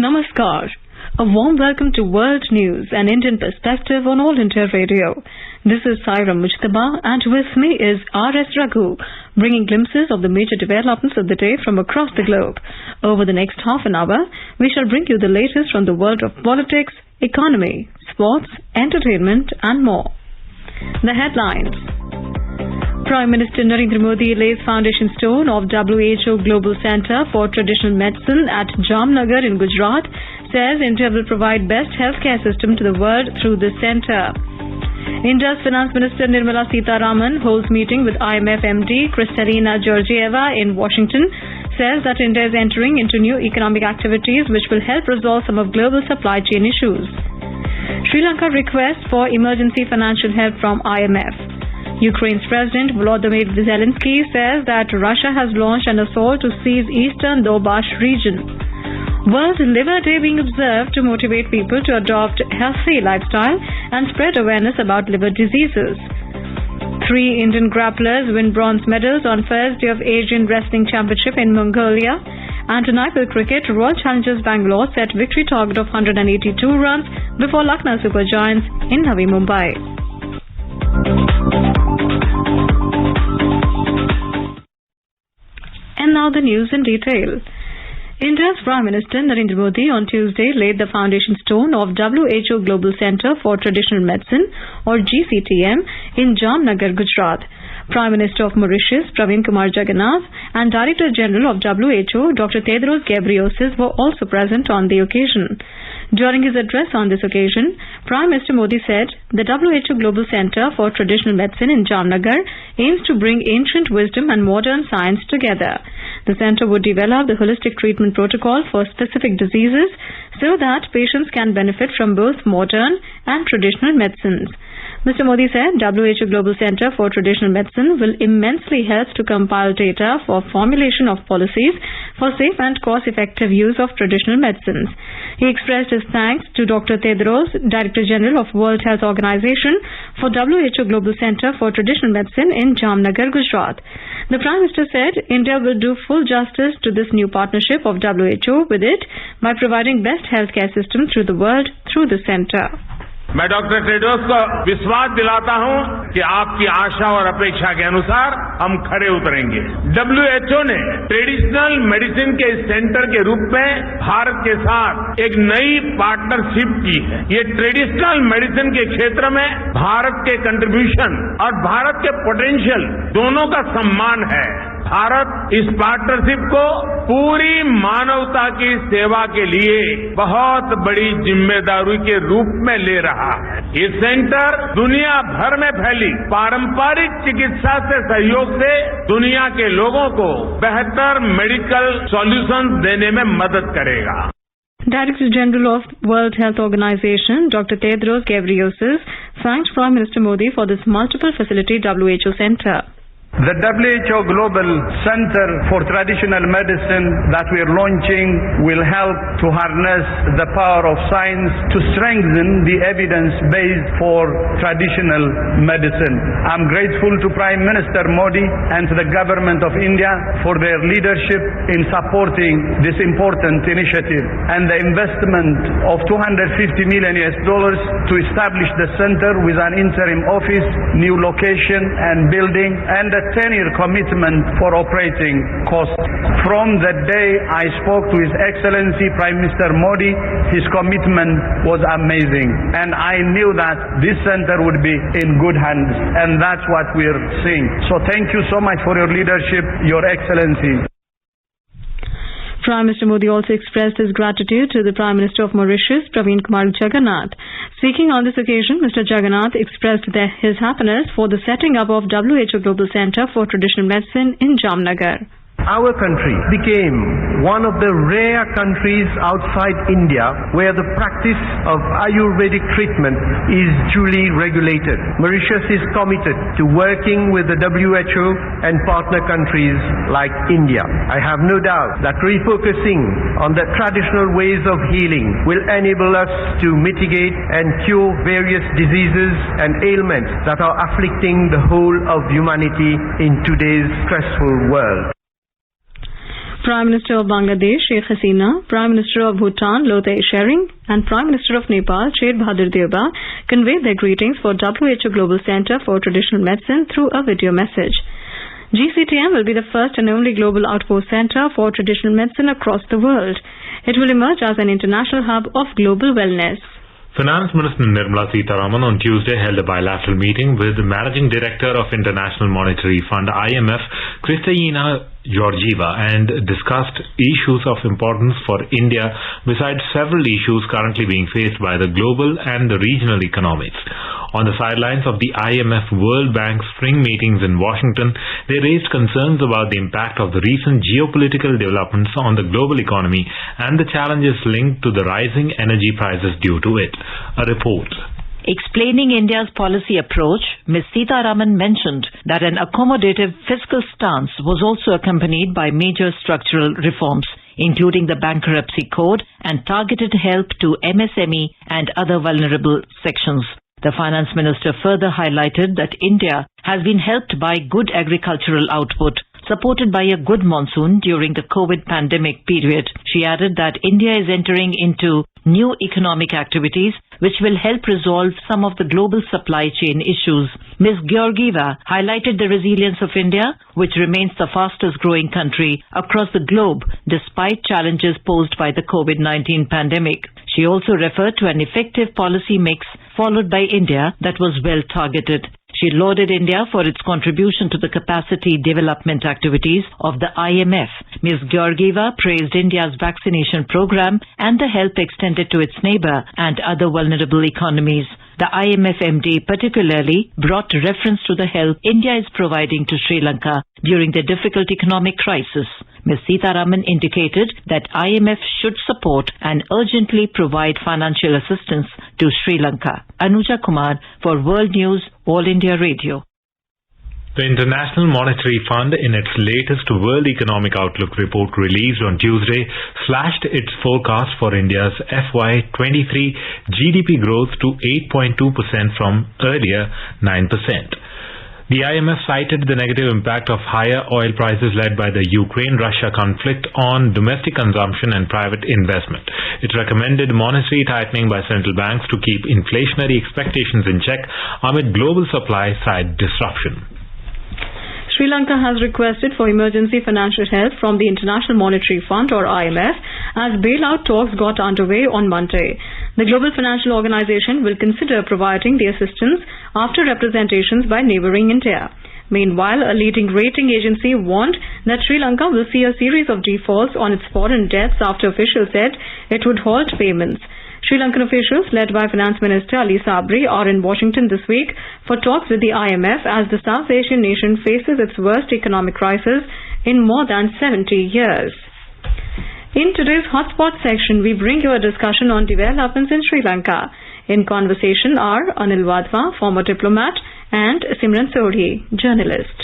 Namaskar. A warm welcome to World News, an Indian perspective on All India Radio. This is Saira Mujtaba and with me is R.S. Raghu, bringing glimpses of the major developments of the day from across the globe. Over the next half an hour, we shall bring you the latest from the world of politics, economy, sports, entertainment and more. The headlines. Prime Minister Narendra Modi lays foundation stone of WHO Global Center for Traditional Medicine at Jamnagar in Gujarat, says India will provide best healthcare system to the world through this center. India's Finance Minister Nirmala Sitharaman holds meeting with IMF MD Kristalina Georgieva in Washington, says that India is entering into new economic activities which will help resolve some of global supply chain issues. Sri Lanka requests for emergency financial help from IMF. Ukraine's President Volodymyr Zelensky says that Russia has launched an assault to seize eastern Donbass region. World Liver Day being observed to motivate people to adopt healthy lifestyle and spread awareness about liver diseases. 3 Indian grapplers win bronze medals on first day of Asian Wrestling Championship in Mongolia. And in Eiffel cricket, Royal Challengers Bangalore set victory target of 182 runs before Lucknow Super Giants in Navi Mumbai. And now the news in detail. India's Prime Minister Narendra Modi on Tuesday laid the foundation stone of WHO Global Center for Traditional Medicine or GCTM in Jamnagar, Gujarat. Prime Minister of Mauritius Praveen Kumar Jagannath and Director General of WHO Dr. Tedros Ghebreyesus were also present on the occasion. During his address on this occasion, Prime Minister Modi said the WHO Global Center for Traditional Medicine in Jamnagar aims to bring ancient wisdom and modern science together. The center would develop the holistic treatment protocol for specific diseases so that patients can benefit from both modern and traditional medicines. Mr. Modi said WHO Global Center for Traditional Medicine will immensely help to compile data for formulation of policies for safe and cost-effective use of traditional medicines. He expressed his thanks to Dr. Tedros, Director General of World Health Organization, for WHO Global Center for Traditional Medicine in Jamnagar, Gujarat. The Prime Minister said India will do full justice to this new partnership of WHO with it by providing best healthcare system through the world through the center. मैं doctor Tedros को विश्वास दिलाता हूं कि आपकी आशा और अपेक्षा के अनुसार हम खरे उतरेंगे। WHO ने ट्रेडिशनल मेडिसिन के सेंटर के रूप में भारत के साथ एक नई पार्टनरशिप की है। ये ट्रेडिशनल मेडिसिन के क्षेत्र में भारत के कंट्रीब्यूशन और भारत के पोटेंशियल दोनों का सम्मान है। भारत इस पार्टनरशिप को पूरी मानवता की सेवा के लिए बहुत बड़ी जिम्मेदारी के रूप में ले रहा है। ये सेंटर दुनिया भर में फैली पारंपरिक चिकित्सा से सहयोग से दुनिया के लोगों को बेहतर मेडिकल सॉल्यूशंस देने में मदद करेगा। Director General of World Health Organization, Dr. Tedros Ghebreyesus, thanked Prime Minister Modi for this multiple facility WHO center. The WHO Global Center for Traditional Medicine that we are launching will help to harness the power of science to strengthen the evidence base for traditional medicine. I'm grateful to Prime Minister Modi and to the Government of India for their leadership in supporting this important initiative and the investment of $250 million to establish the center with an interim office, new location and building, and a 10-year commitment for operating costs. From the day I spoke to His Excellency Prime Minister Modi, his commitment was amazing. And I knew that this center would be in good hands. And that's what we're seeing. So thank you so much for your leadership, Your Excellency. Prime Minister Modi also expressed his gratitude to the Prime Minister of Mauritius, Praveen Kumar Jagannath. Speaking on this occasion, Mr. Jagannath expressed his happiness for the setting up of WHO Global Center for Traditional Medicine in Jamnagar. Our country became one of the rare countries outside India where the practice of Ayurvedic treatment is duly regulated. Mauritius is committed to working with the WHO and partner countries like India. I have no doubt that refocusing on the traditional ways of healing will enable us to mitigate and cure various diseases and ailments that are afflicting the whole of humanity in today's stressful world. Prime Minister of Bangladesh, Sheikh Hasina, Prime Minister of Bhutan, Lotay Tshering, and Prime Minister of Nepal, Sher Bahadur Deuba, conveyed their greetings for WHO Global Center for Traditional Medicine through a video message. GCTM will be the first and only global outpost center for traditional medicine across the world. It will emerge as an international hub of global wellness. Finance Minister Nirmala Sitharaman on Tuesday held a bilateral meeting with the Managing Director of International Monetary Fund IMF, Kristalina Georgieva, and discussed issues of importance for India besides several issues currently being faced by the global and the regional economies. On the sidelines of the IMF World Bank spring meetings in Washington, they raised concerns about the impact of the recent geopolitical developments on the global economy and the challenges linked to the rising energy prices due to it. A report. Explaining India's policy approach, Ms. Sitharaman mentioned that an accommodative fiscal stance was also accompanied by major structural reforms, including the bankruptcy code and targeted help to MSME and other vulnerable sections. The finance minister further highlighted that India has been helped by good agricultural output, supported by a good monsoon during the COVID pandemic period. She added that India is entering into new economic activities which will help resolve some of the global supply chain issues. Ms. Georgieva highlighted the resilience of India, which remains the fastest growing country across the globe despite challenges posed by the COVID-19 pandemic. She also referred to an effective policy mix followed by India that was well targeted. She lauded India for its contribution to the capacity development activities of the IMF. Ms. Georgieva praised India's vaccination program and the help extended to its neighbor and other vulnerable economies. The IMF MD particularly brought reference to the help India is providing to Sri Lanka during the difficult economic crisis. Ms. Sitharaman indicated that IMF should support and urgently provide financial assistance to Sri Lanka. Anuja Kumar for World News, All India Radio. The International Monetary Fund, in its latest World Economic Outlook report released on Tuesday, slashed its forecast for India's FY23 GDP growth to 8.2% from earlier 9%. The IMF cited the negative impact of higher oil prices led by the Ukraine-Russia conflict on domestic consumption and private investment. It recommended monetary tightening by central banks to keep inflationary expectations in check amid global supply-side disruption. Sri Lanka has requested for emergency financial help from the International Monetary Fund or IMF as bailout talks got underway on Monday. The Global Financial Organization will consider providing the assistance after representations by neighboring India. Meanwhile, a leading rating agency warned that Sri Lanka will see a series of defaults on its foreign debts after officials said it would halt payments. Sri Lankan officials, led by Finance Minister Ali Sabri, are in Washington this week for talks with the IMF as the South Asian nation faces its worst economic crisis in more than 70 years. In today's Hotspot section, we bring you a discussion on developments in Sri Lanka. In conversation are Anil Wadhwa, former diplomat, and Simran Sodhi, journalist.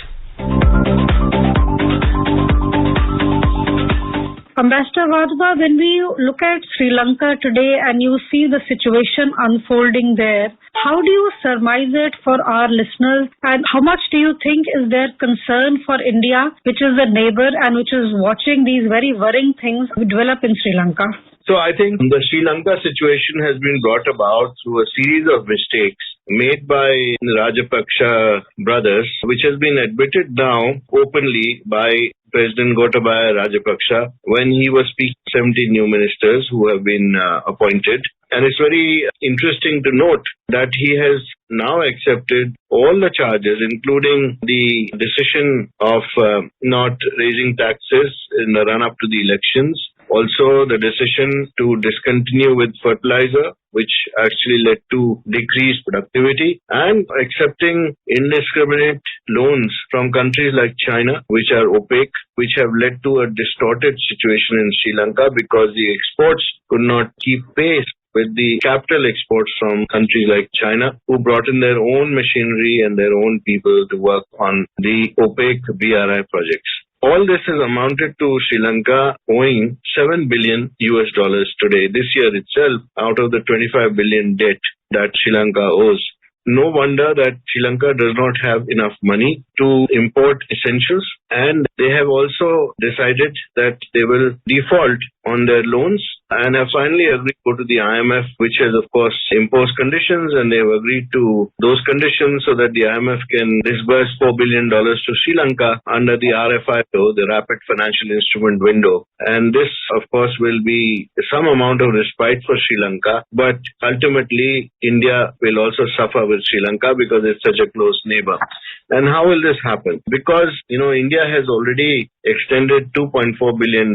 Ambassador Wadhwa, when we look at Sri Lanka today and you see the situation unfolding there, how do you surmise it for our listeners, and how much do you think is there concern for India, which is a neighbor and which is watching these very worrying things develop in Sri Lanka? So I think the Sri Lanka situation has been brought about through a series of mistakes made by the Rajapaksa brothers, which has been admitted now openly by President Gotabaya Rajapaksa when he was speaking to 70 new ministers who have been appointed. And it's very interesting to note that he has now accepted all the charges, including the decision of not raising taxes in the run-up to the elections. Also, the decision to discontinue with fertilizer, which actually led to decreased productivity, and accepting indiscriminate loans from countries like China, which are opaque, which have led to a distorted situation in Sri Lanka because the exports could not keep pace with the capital exports from countries like China, who brought in their own machinery and their own people to work on the opaque BRI projects. All this has amounted to Sri Lanka owing $7 billion today, this year itself, out of the 25 billion debt that Sri Lanka owes. No wonder that Sri Lanka does not have enough money to import essentials and they have also decided that they will default on their loans and have finally agreed to go to the IMF, which has of course imposed conditions, and they have agreed to those conditions so that the IMF can disburse $4 billion to Sri Lanka under the RFIO, the Rapid Financial Instrument Window. And this of course will be some amount of respite for Sri Lanka, but ultimately India will also suffer with Sri Lanka because it's such a close neighbor. And how will this happen? Because, India has already extended $2.4 billion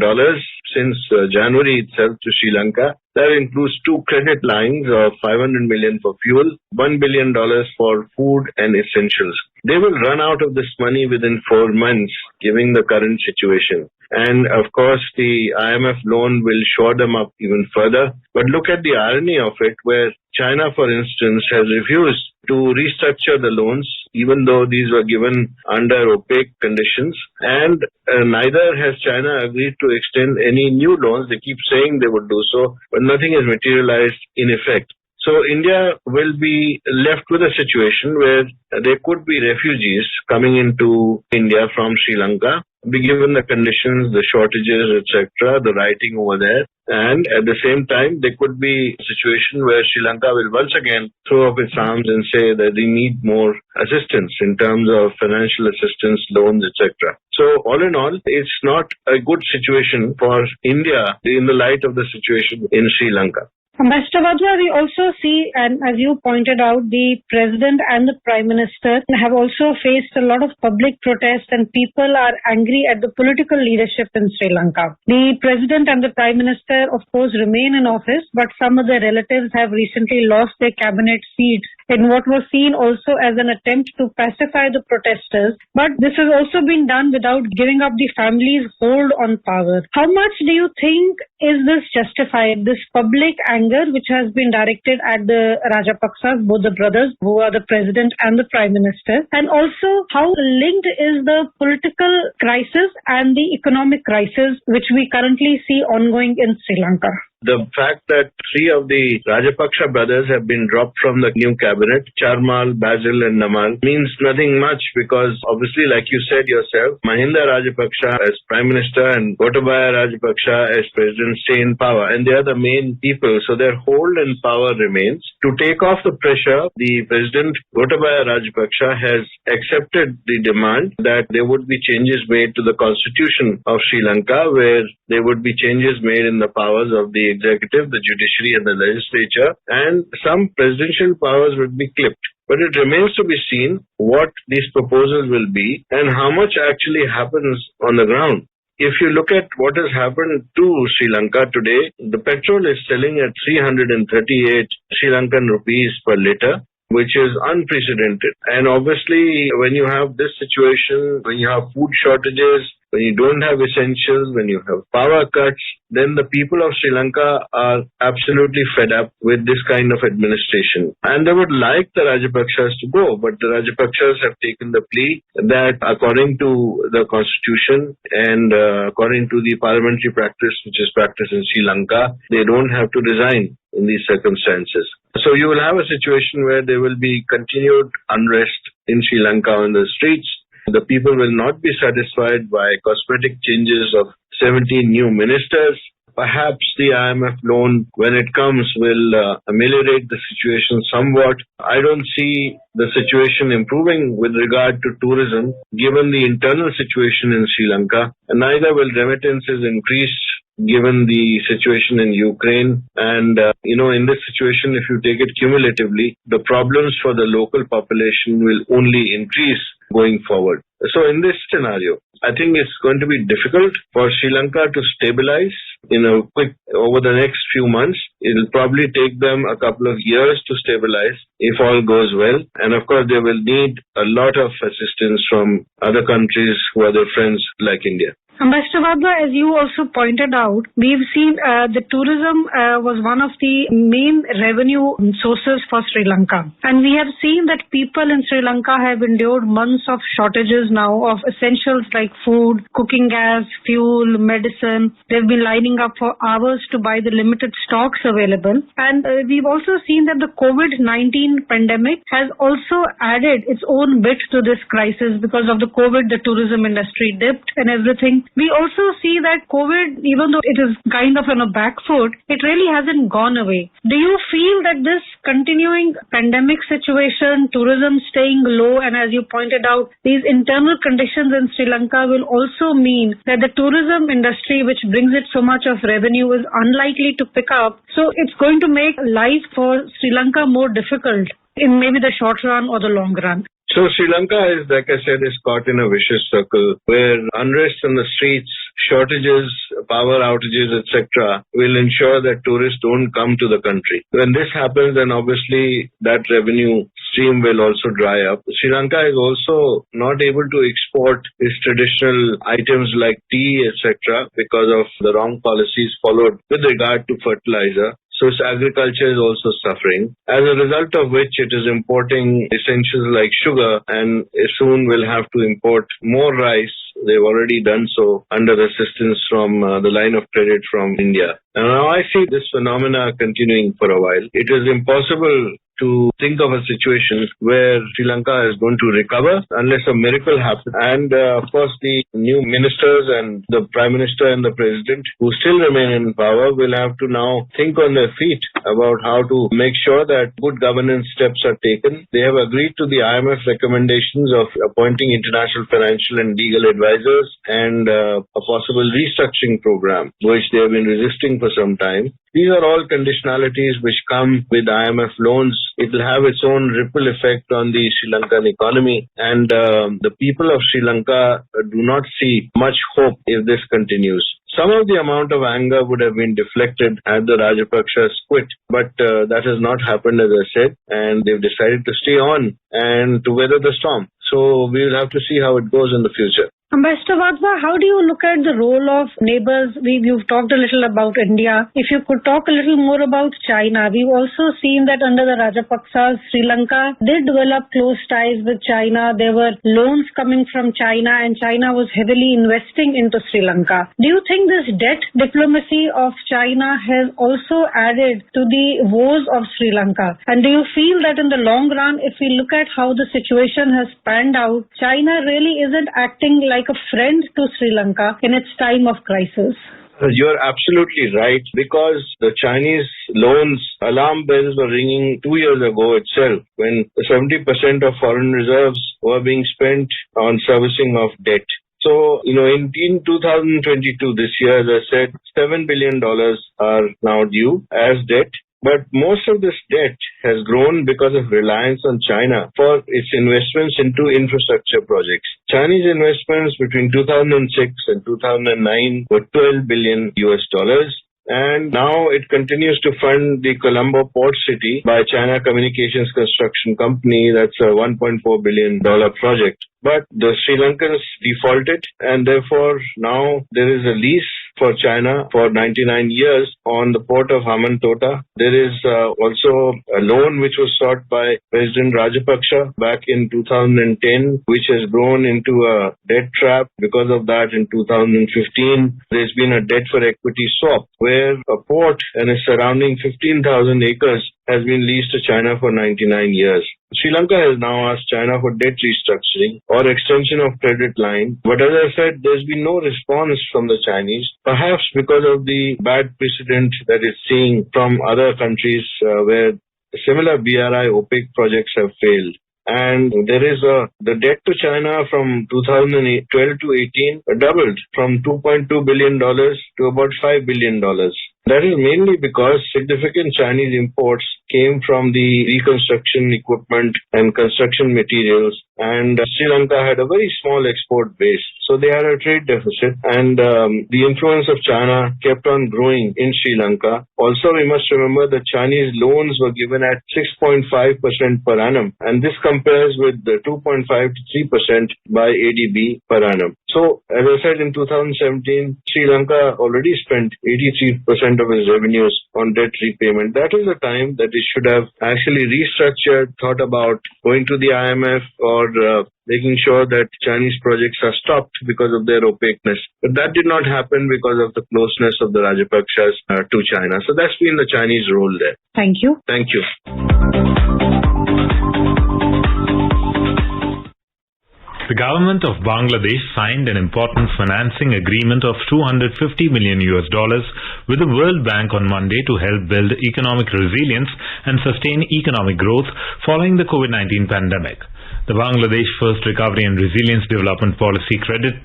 since January itself to Sri Lanka. That includes 2 credit lines of $500 million for fuel, $1 billion for food and essentials. They will run out of this money within 4 months, given the current situation. And of course, the IMF loan will shore them up even further. But look at the irony of it, where China, for instance, has refused to restructure the loans, even though these were given under opaque conditions. And neither has China agreed to extend any new loans. They keep saying they would do so, but nothing has materialized in effect. So India will be left with a situation where there could be refugees coming into India from Sri Lanka, given the conditions, the shortages, etc., the writing over there. And at the same time, there could be a situation where Sri Lanka will once again throw up its arms and say that they need more assistance in terms of financial assistance, loans, etc. So all in all, it's not a good situation for India in the light of the situation in Sri Lanka. Ambassador Wadhwa, we also see, and as you pointed out, the President and the Prime Minister have also faced a lot of public protest, and people are angry at the political leadership in Sri Lanka. The President and the Prime Minister, of course, remain in office, but some of their relatives have recently lost their cabinet seats in what was seen also as an attempt to pacify the protesters. But this has also been done without giving up the family's hold on power. How much do you think is this justified, this public anger which has been directed at the Rajapaksas, both the brothers who are the President and the Prime Minister? And also, how linked is the political crisis and the economic crisis which we currently see ongoing in Sri Lanka? The fact that 3 of the Rajapaksa brothers have been dropped from the new cabinet, Charmal, Basil and Namal, means nothing much because obviously, like you said yourself, Mahinda Rajapaksa as Prime Minister and Gotabaya Rajapaksa as President stay in power, and they are the main people, so their hold and power remains. To take off the pressure, the President Gotabaya Rajapaksa has accepted the demand that there would be changes made to the constitution of Sri Lanka, where there would be changes made in the powers of the executive, the judiciary and the legislature, and some presidential powers would be clipped. But it remains to be seen what these proposals will be and how much actually happens on the ground. If you look at what has happened to Sri Lanka today, the petrol is selling at 338 Sri Lankan rupees per litre, which is unprecedented. And obviously, when you have this situation, when you have food shortages, when you don't have essentials, when you have power cuts, then the people of Sri Lanka are absolutely fed up with this kind of administration. And they would like the Rajapaksas to go, but the Rajapaksas have taken the plea that according to the constitution and according to the parliamentary practice, which is practiced in Sri Lanka, they don't have to resign in these circumstances. So you will have a situation where there will be continued unrest in Sri Lanka on the streets. The people will not be satisfied by cosmetic changes of 17 new ministers. Perhaps the IMF loan, when it comes, will ameliorate the situation somewhat. I don't see the situation improving with regard to tourism, given the internal situation in Sri Lanka. And neither will remittances increase, given the situation in Ukraine. And, in this situation, if you take it cumulatively, the problems for the local population will only increase going forward. So in this scenario, I think it's going to be difficult for Sri Lanka to stabilize over the next few months. It'll probably take them a couple of years to stabilize if all goes well. And of course, they will need a lot of assistance from other countries who are their friends like India. Ambassador Wadhwa, as you also pointed out, we've seen the tourism was one of the main revenue sources for Sri Lanka. And we have seen that people in Sri Lanka have endured months months of shortages now of essentials like food, cooking gas, fuel, medicine. They've been lining up for hours to buy the limited stocks available. And we've also seen that the COVID-19 pandemic has also added its own bit to this crisis. Because of the COVID, the tourism industry dipped and everything. We also see that COVID, even though it is kind of on a back foot, it really hasn't gone away. Do you feel that this continuing pandemic situation, tourism staying low, and as you pointed out, these internal conditions in Sri Lanka will also mean that the tourism industry, which brings it so much of revenue, is unlikely to pick up? So it's going to make life for Sri Lanka more difficult in maybe the short run or the long run. So Sri Lanka is, like I said, is caught in a vicious circle where unrest in the streets, shortages, power outages, etc. will ensure that tourists don't come to the country. When this happens, then obviously that revenue stream will also dry up. Sri Lanka is also not able to export its traditional items like tea, etc. because of the wrong policies followed with regard to fertilizer. So its agriculture is also suffering, as a result of which it is importing essentials like sugar and soon will have to import more rice. They've already done so under assistance from the line of credit from India. And now I see this phenomena continuing for a while. It is impossible to think of a situation where Sri Lanka is going to recover unless a miracle happens. And of course, the new ministers and the Prime Minister and the President who still remain in power will have to now think on their feet about how to make sure that good governance steps are taken. They have agreed to the IMF recommendations of appointing international financial and legal advisors and a possible restructuring program, which they have been resisting for some time. These are all conditionalities which come with IMF loans. It will have its own ripple effect on the Sri Lankan economy, and the people of Sri Lanka do not see much hope if this continues. Some of the amount of anger would have been deflected had the Rajapakshas quit, but that has not happened, as I said, and they've decided to stay on and to weather the storm. So we will have to see how it goes in the future. Ambassador Wadhwa, how do you look at the role of neighbors? You've talked a little about India. If you could talk a little more about China. We've also seen that under the Rajapaksas, Sri Lanka did develop close ties with China. There were loans coming from China and China was heavily investing into Sri Lanka. Do you think this debt diplomacy of China has also added to the woes of Sri Lanka? And do you feel that in the long run, if we look at how the situation has panned out, China really isn't acting like a friend to Sri Lanka in its time of crisis? You're absolutely right, because the Chinese loans alarm bells were ringing 2 years ago itself when 70% of foreign reserves were being spent on servicing of debt. So, in 2022, this year, as I said, $7 billion are now due as debt. But most of this debt has grown because of reliance on China for its investments into infrastructure projects. Chinese investments between 2006 and 2009 were $12 billion. And now it continues to fund the Colombo Port City by China Communications Construction Company. That's a $1.4 billion project. But the Sri Lankans defaulted, and therefore now there is a lease for China for 99 years on the port of Hambantota. There is also a loan which was sought by President Rajapaksa back in 2010, which has grown into a debt trap. Because of that, in 2015, there's been a debt for equity swap, where a port and its surrounding 15,000 acres has been leased to China for 99 years. Sri Lanka has now asked China for debt restructuring or extension of credit line. But as I said, there's been no response from the Chinese, perhaps because of the bad precedent that it's seeing from other countries where similar BRI OPEC projects have failed. And there is the debt to China from 2012 to 18 doubled from $2.2 billion to about $5 billion. That is mainly because significant Chinese imports came from the reconstruction equipment and construction materials, and Sri Lanka had a very small export base. So they had a trade deficit, and the influence of China kept on growing in Sri Lanka. Also, we must remember that Chinese loans were given at 6.5% per annum, and this compares with the 2.5 to 3% by ADB per annum. So, as I said, in 2017, Sri Lanka already spent 83% of its revenues on debt repayment. That is the time that it should have actually restructured, thought about going to the IMF or making sure that Chinese projects are stopped because of their opaqueness. But that did not happen because of the closeness of the Rajapakshas to China. So that's been the Chinese role there. Thank you. Thank you. The government of Bangladesh signed an important financing agreement of $250 million with the World Bank on Monday to help build economic resilience and sustain economic growth following the COVID-19 pandemic. The Bangladesh First Recovery and Resilience Development Policy credit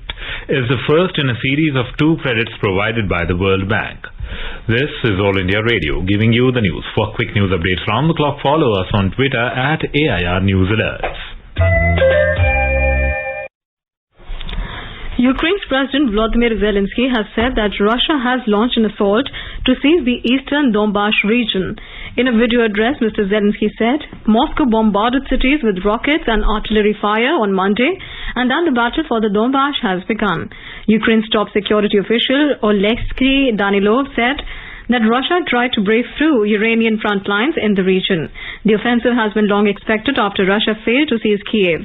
is the first in a series of 2 credits provided by the World Bank. This is All India Radio, giving you the news. For quick news updates round the clock, follow us on Twitter at AIR News Alerts. Ukraine's President Volodymyr Zelensky has said that Russia has launched an assault to seize the eastern Donbass region. In a video address, Mr. Zelensky said, Moscow bombarded cities with rockets and artillery fire on Monday, and that the battle for the Donbass has begun. Ukraine's top security official, Oleksiy Danilov, said that Russia tried to break through Ukrainian front lines in the region. The offensive has been long expected after Russia failed to seize Kiev.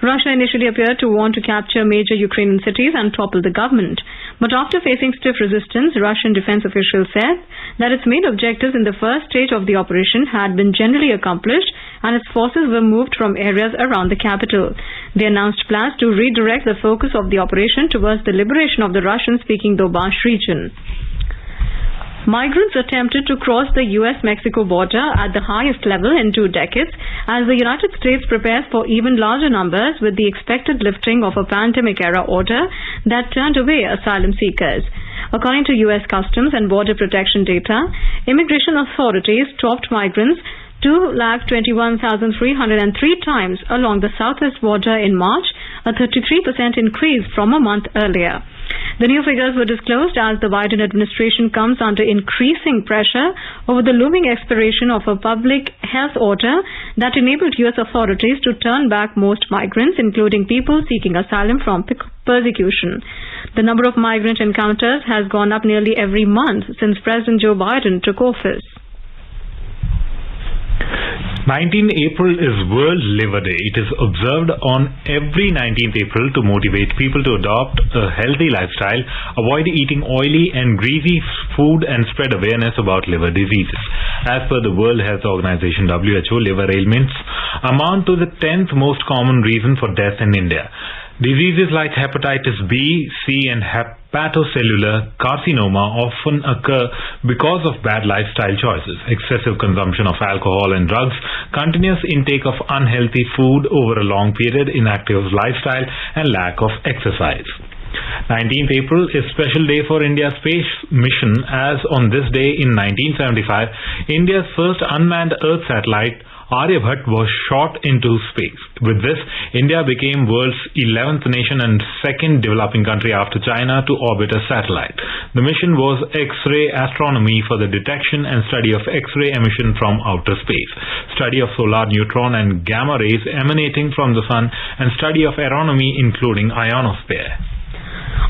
Russia initially appeared to want to capture major Ukrainian cities and topple the government. But after facing stiff resistance, Russian defense officials said that its main objectives in the first stage of the operation had been generally accomplished and its forces were moved from areas around the capital. They announced plans to redirect the focus of the operation towards the liberation of the Russian-speaking Donbass region. Migrants attempted to cross the US-Mexico border at the highest level in 2 decades as the United States prepares for even larger numbers with the expected lifting of a pandemic-era order that turned away asylum seekers. According to US Customs and Border Protection data, immigration authorities stopped migrants 221,303 times along the southwest border in March, a 33% increase from a month earlier. The new figures were disclosed as the Biden administration comes under increasing pressure over the looming expiration of a public health order that enabled U.S. authorities to turn back most migrants, including people seeking asylum from persecution. The number of migrant encounters has gone up nearly every month since President Joe Biden took office. 19th April is World Liver Day. It is observed on every 19th April to motivate people to adopt a healthy lifestyle, avoid eating oily and greasy food and spread awareness about liver diseases. As per the World Health Organization WHO, liver ailments amount to the 10th most common reason for death in India. Diseases like hepatitis B, C and hepatocellular carcinoma often occur because of bad lifestyle choices, excessive consumption of alcohol and drugs, continuous intake of unhealthy food over a long period, inactive lifestyle and lack of exercise. 19th April is special day for India's space mission, as on this day in 1975, India's first unmanned Earth satellite Aryabhat was shot into space. With this, India became world's 11th nation and second developing country after China to orbit a satellite. The mission was X-ray astronomy for the detection and study of X-ray emission from outer space, study of solar neutron and gamma rays emanating from the sun, and study of aeronomy including ionosphere.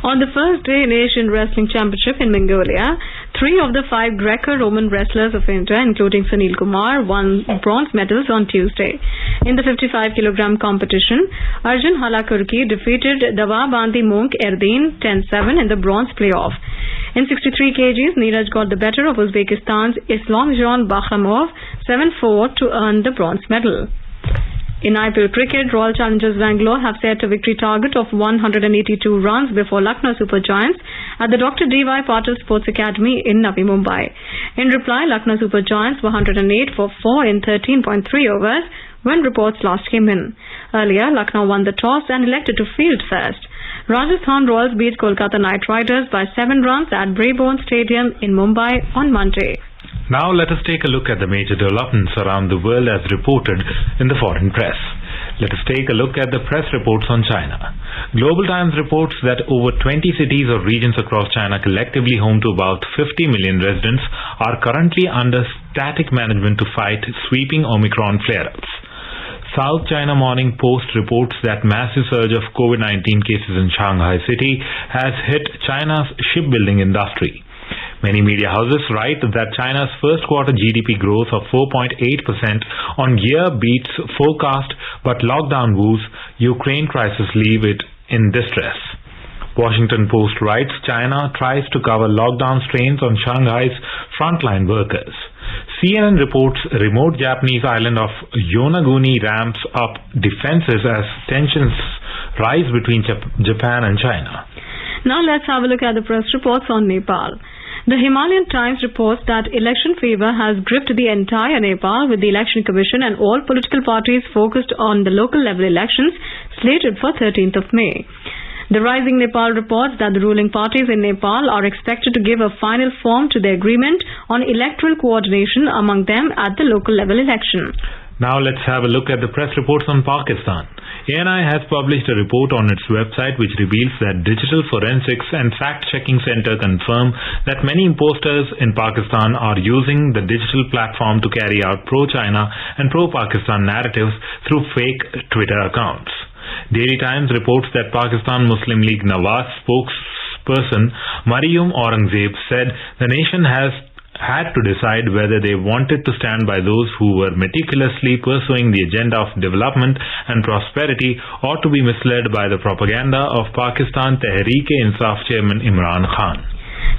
On the first day in Asian Wrestling Championship in Mongolia, 3 of the 5 Greco-Roman wrestlers of India, including Sunil Kumar, won bronze medals on Tuesday. In the 55-kilogram competition, Arjun Halakurki defeated Davabandi Monk Erdin 10-7 in the bronze playoff. In 63 kgs, Neeraj got the better of Uzbekistan's Islamjon Bakhamov 7-4 to earn the bronze medal. In IPL cricket, Royal Challengers Bangalore have set a victory target of 182 runs before Lucknow Super Giants at the Dr. D.Y. Patil Sports Academy in Navi Mumbai. In reply, Lucknow Super Giants were 108 for 4 in 13.3 overs when reports last came in. Earlier, Lucknow won the toss and elected to field first. Rajasthan Royals beat Kolkata Knight Riders by 7 runs at Brabourne Stadium in Mumbai on Monday. Now let us take a look at the major developments around the world as reported in the foreign press. Let us take a look at the press reports on China. Global Times reports that over 20 cities or regions across China, collectively home to about 50 million residents, are currently under static management to fight sweeping Omicron flare-ups. South China Morning Post reports that massive surge of COVID-19 cases in Shanghai city has hit China's shipbuilding industry. Many media houses write that China's first quarter GDP growth of 4.8% on year beats forecast, but lockdown woes Ukraine crisis leave it in distress. Washington Post writes China tries to cover lockdown strains on Shanghai's frontline workers. CNN reports remote Japanese island of Yonaguni ramps up defenses as tensions rise between Japan and China. Now let's have a look at the press reports on Nepal. The Himalayan Times reports that election fever has gripped the entire Nepal, with the Election Commission and all political parties focused on the local level elections slated for 13th of May. The Rising Nepal reports that the ruling parties in Nepal are expected to give a final form to the agreement on electoral coordination among them at the local level election. Now let's have a look at the press reports on Pakistan. ANI has published a report on its website which reveals that Digital Forensics and Fact-Checking Center confirm that many imposters in Pakistan are using the digital platform to carry out pro-China and pro-Pakistan narratives through fake Twitter accounts. Daily Times reports that Pakistan Muslim League Nawaz spokesperson Mariam Aurangzeb said the nation has had to decide whether they wanted to stand by those who were meticulously pursuing the agenda of development and prosperity, or to be misled by the propaganda of Pakistan Tehreek-e-Insaf chairman Imran Khan.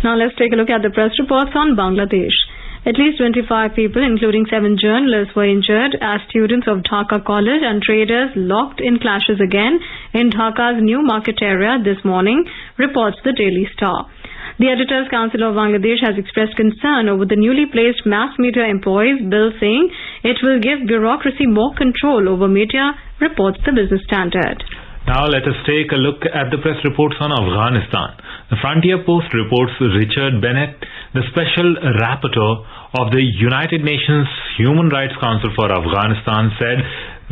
Now let's take a look at the press reports on Bangladesh. At least 25 people, including 7 journalists, were injured as students of Dhaka College and traders locked in clashes again in Dhaka's New Market area this morning, reports the Daily Star. The Editors' Council of Bangladesh has expressed concern over the newly placed mass media employees bill, saying it will give bureaucracy more control over media, reports the Business Standard. Now let us take a look at the press reports on Afghanistan. The Frontier Post reports Richard Bennett, the Special Rapporteur of the United Nations Human Rights Council for Afghanistan, said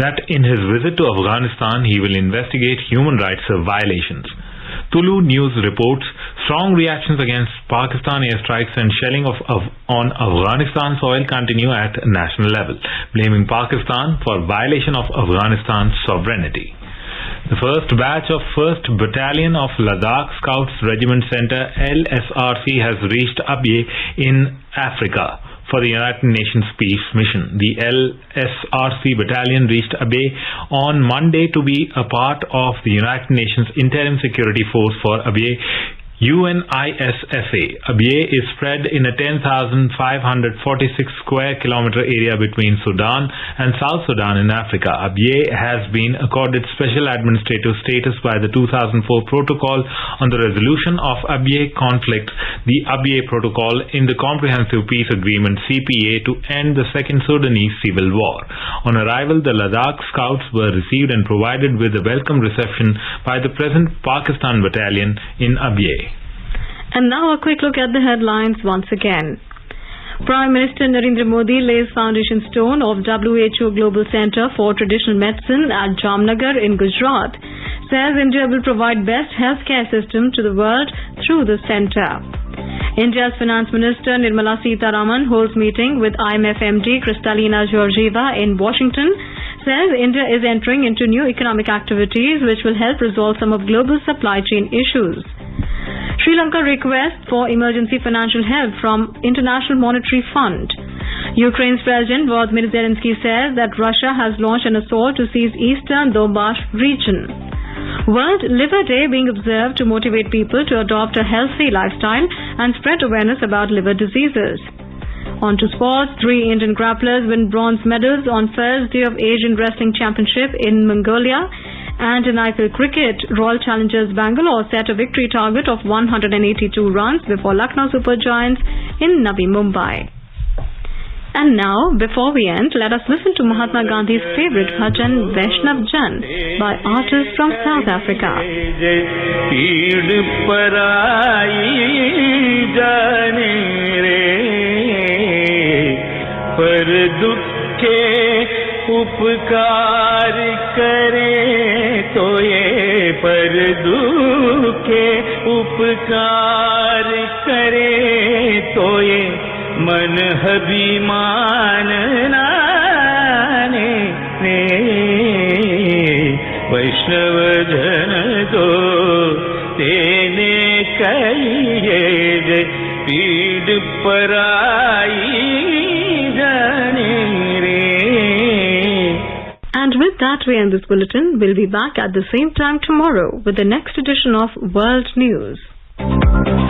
that in his visit to Afghanistan he will investigate human rights violations. Tulu News reports strong reactions against Pakistan airstrikes and shelling on Afghanistan soil continue at national level, blaming Pakistan for violation of Afghanistan's sovereignty. The first batch of 1st Battalion of Ladakh Scouts Regiment Center LSRC has reached Abyei in Africa for the United Nations Peace Mission. The LSRC Battalion reached Abyei on Monday to be a part of the United Nations Interim Security Force for Abyei UNISFA. Abyei is spread in a 10,546 square kilometer area between Sudan and South Sudan in Africa. Abyei has been accorded special administrative status by the 2004 Protocol on the Resolution of Abyei Conflict, the Abyei Protocol in the Comprehensive Peace Agreement CPA to end the Second Sudanese Civil War. On arrival, the Ladakh Scouts were received and provided with a welcome reception by the present Pakistan Battalion in Abyei. And now a quick look at the headlines once again. Prime Minister Narendra Modi lays foundation stone of WHO Global Center for Traditional Medicine at Jamnagar in Gujarat. Says India will provide best healthcare system to the world through the center. India's Finance Minister Nirmala Sitharaman holds meeting with IMF MD Kristalina Georgieva in Washington. Says India is entering into new economic activities which will help resolve some of global supply chain issues. Sri Lanka requests for emergency financial help from International Monetary Fund. Ukraine's President Volodymyr Zelensky says that Russia has launched an assault to seize eastern Donbass region. World Liver Day being observed to motivate people to adopt a healthy lifestyle and spread awareness about liver diseases. On to sports, 3 Indian grapplers win bronze medals on first day of Asian Wrestling Championship in Mongolia. And in Eiffel cricket, Royal Challengers Bangalore set a victory target of 182 runs before Lucknow Super Giants in Navi Mumbai. And now, before we end, let us listen to Mahatma Gandhi's favorite bhajan, Vaishnav Jan, by artists from South Africa. उपकार करे तो ये पर दुखे उपकार करे तो ये मन अभिमान नाने रे वैष्णव जन तो तेने कहिए जय पीड़ भेद पराई जाने रे. And with that, we end this bulletin. We'll be back at the same time tomorrow with the next edition of World News.